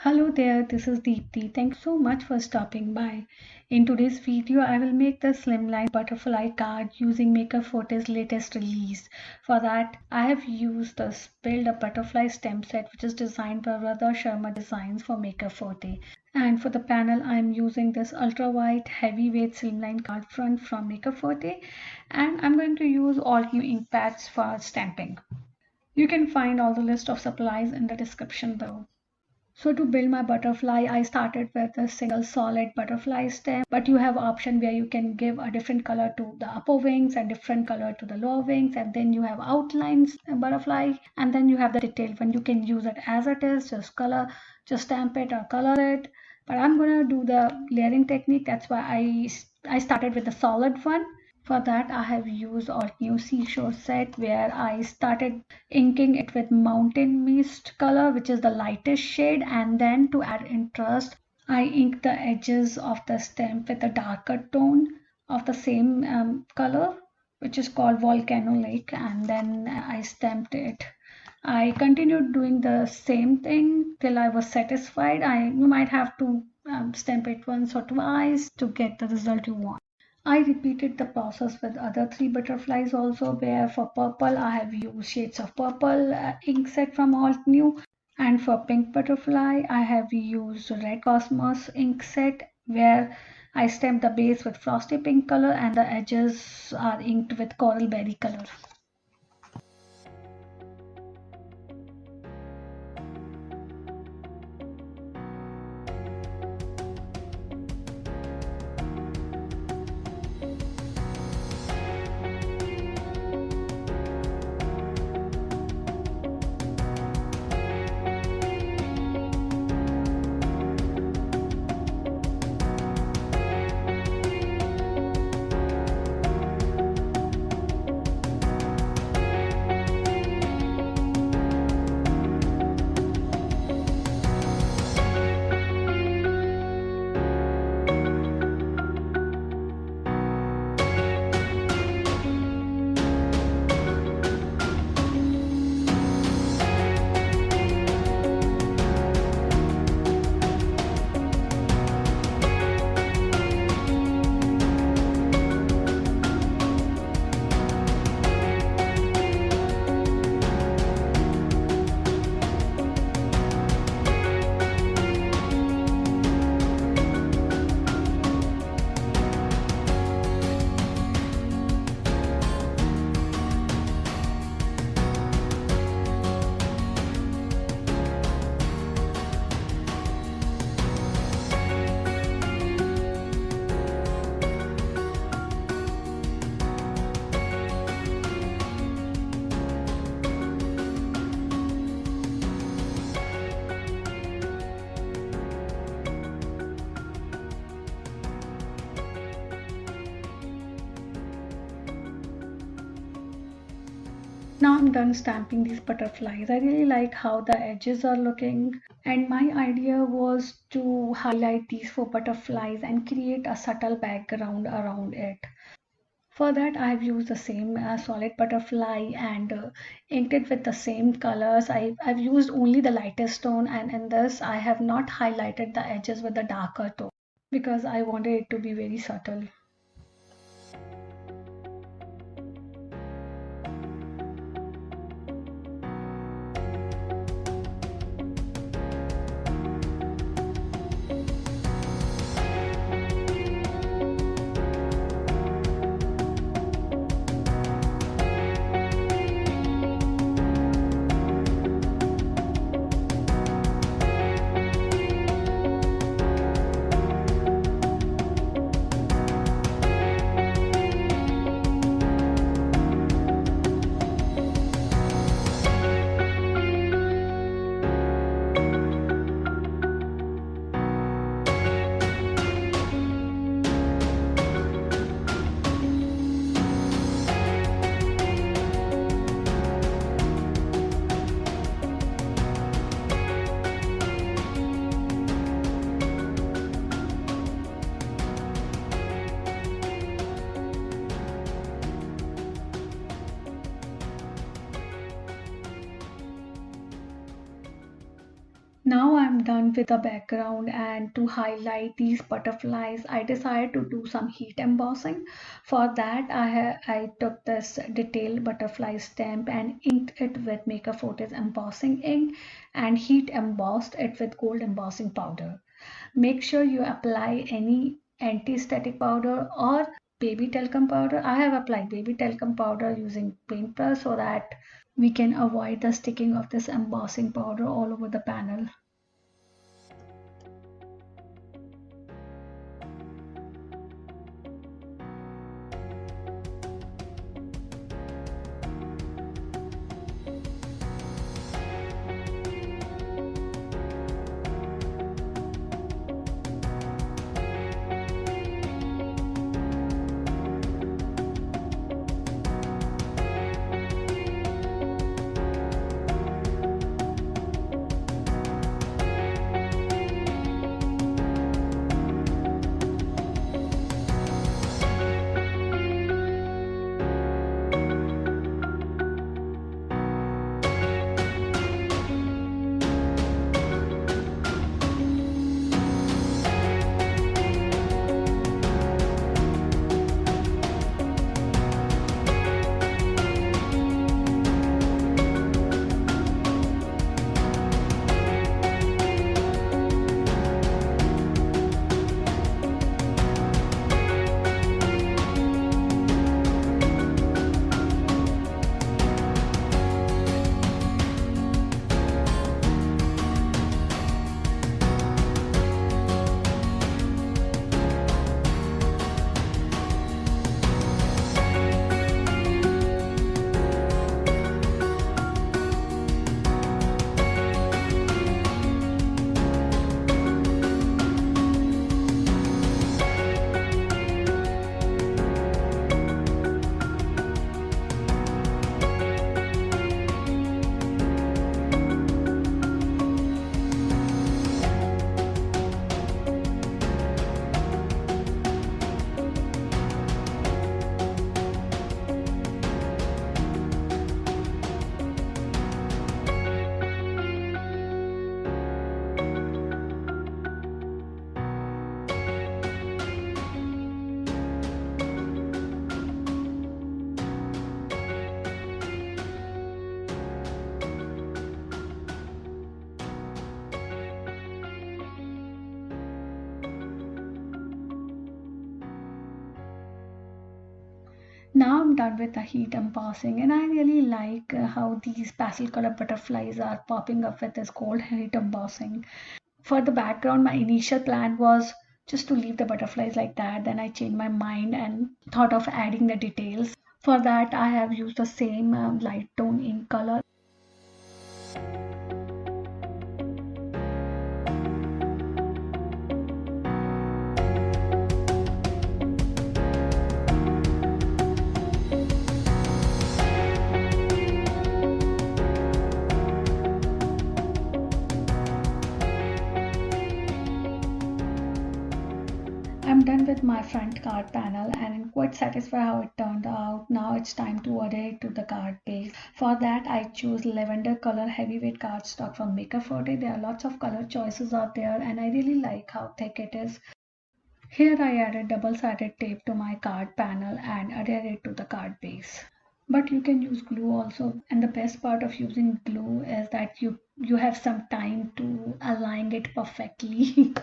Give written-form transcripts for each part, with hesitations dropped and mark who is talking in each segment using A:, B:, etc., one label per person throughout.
A: Hello there, this is Deepti. Thanks so much for stopping by. In today's video, I will make the Slimline butterfly card using Maker Forte's latest release. For that, I have used the Build a Butterfly stem set, which is designed by Radha Sharma Designs for Maker Forte. And for the panel, I am using this ultra white heavyweight Slimline card front from Maker Forte. And I'm going to use Altenew ink pads for stamping. You can find all the list of supplies in the description below. So to build my butterfly, I started with a single solid butterfly stem, but you have option where you can give a different color to the upper wings and different color to the lower wings, and then you have outlines butterfly, and then you have the detailed one. You can use it as it is, just stamp it or color it. But I'm gonna do the layering technique. That's why I started with the solid one. For that, I have used Altenew Seashore set where I started inking it with Mountain Mist color, which is the lightest shade, and then to add interest, I inked the edges of the stem with a darker tone of the same color, which is called Volcano Lake, and then I stamped it. I continued doing the same thing till I was satisfied. You might have to stamp it once or twice to get the result you want. I repeated the process with other three butterflies also, where for purple I have used shades of purple ink set from Altenew, and for pink butterfly I have used red cosmos ink set where I stamped the base with frosty pink color and the edges are inked with coral berry color. Now I'm done stamping these butterflies. I really like how the edges are looking, and my idea was to highlight these four butterflies and create a subtle background around it. For that, I've used the same solid butterfly and inked it with the same colors. I've used only the lightest tone, and in this I have not highlighted the edges with the darker tone because I wanted it to be very subtle. done with the background, and to highlight these butterflies, I decided to do some heat embossing. For that, I took this detailed butterfly stamp and inked it with Maker Forte's embossing ink and heat embossed it with gold embossing powder. Make sure you apply any anti-static powder or baby talcum powder. I have applied baby talcum powder using paintbrush so that we can avoid the sticking of this embossing powder all over the panel. Now I'm done with the heat embossing, and I really like how these pastel color butterflies are popping up with this gold heat embossing. For the background, my initial plan was just to leave the butterflies like that. Then I changed my mind and thought of adding the details. For that, I have used the same light tone ink color. I'm done with my front card panel and I'm quite satisfied how it turned out. Now it's time to adhere it to the card base. For that, I choose lavender color heavyweight cardstock from Maker Forte. There are lots of color choices out there and I really like how thick it is. Here I added double-sided tape to my card panel and adhere it to the card base. But you can use glue also, and the best part of using glue is that you have some time to align it perfectly.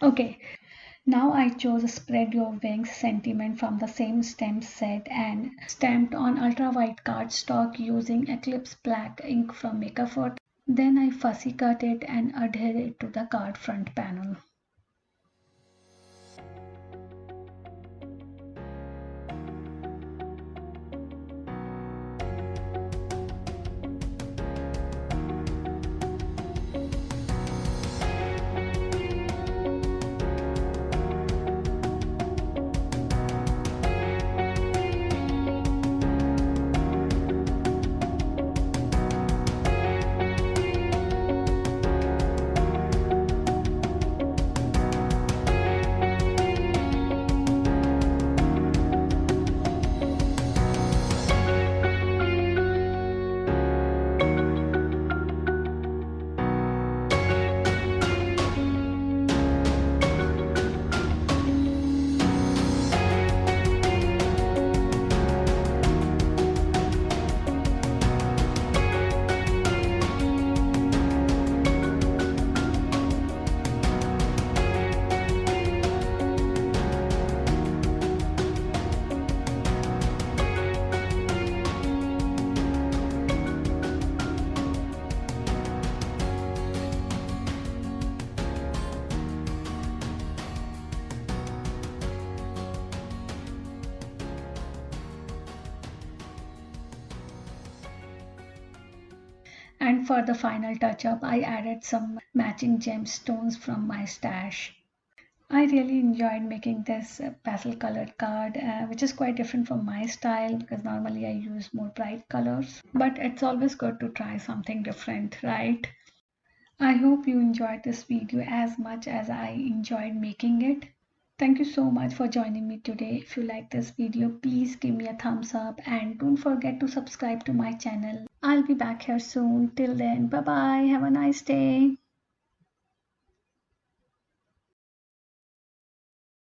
A: Okay, now I chose Spread Your Wings sentiment from the same stamp set and stamped on ultra white cardstock using Eclipse black ink from Maker Forte. Then I fussy cut it and adhere it to the card front panel. And for the final touch up, I added some matching gemstones from my stash. I really enjoyed making this pastel colored card, which is quite different from my style because normally I use more bright colors. But it's always good to try something different, right? I hope you enjoyed this video as much as I enjoyed making it. Thank you so much for joining me today. If you like this video, please give me a thumbs up and don't forget to subscribe to my channel. I'll be back here soon. Till then, bye bye. Have a nice day.